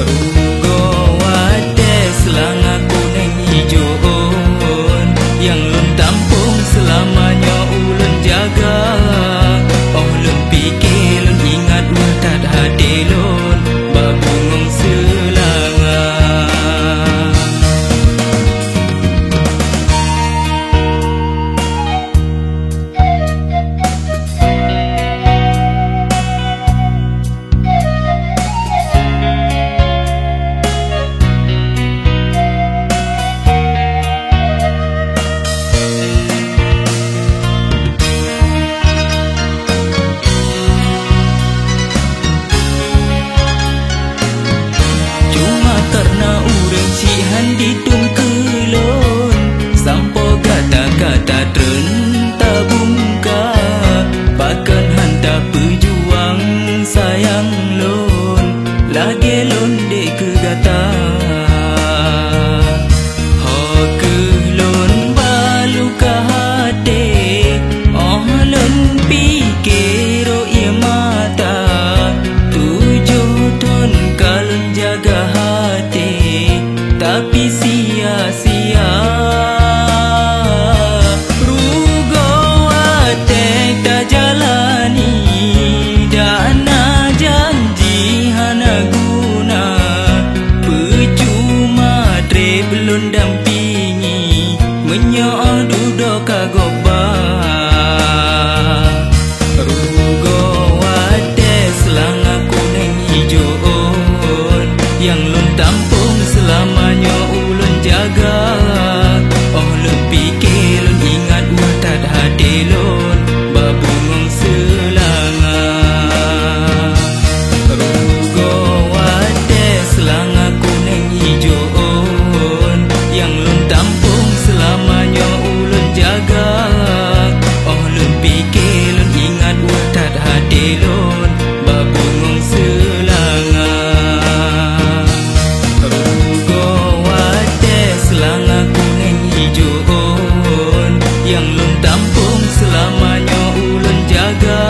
Rugo wate selanga kuning hijauon yang lun tampung selamanya ulun jaga. Oh lun pikir lun ingat watat hati lun babungong selanga. Tapi sia-sia rugo watek tak jalani dana janji hana guna percuma tre belum dampingi menyoh duduk kagoba. Rugo watek selanga kuning hijauon yang lun tampung selamanya ulun jaga. Oh lun pikir lun ingat watat hati lun babungong selanga. Rugo wate selanga kuning hijauon yang lun tampung selamanya ulun jaga. Oh lun pikir lun ingat watat hati lun babungong selanga. Selanga kuning hijauon yang lun tampung selamanya ulun jaga.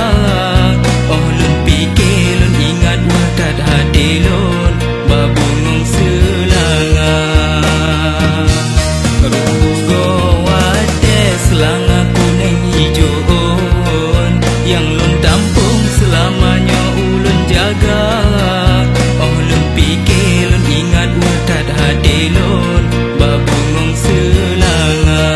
Oh lun pikir lun ingat watat hati lun babungong selanga. Rugo wate selanga kuning hijauon yang lun tampung selamanya ulun jaga. Oh lun pikir lun ingat watat hati lun babungong selanga.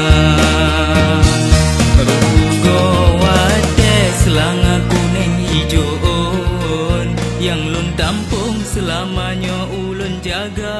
Rugo wate selanga kuning hijauon yang lun tampung selamanya ulun jaga.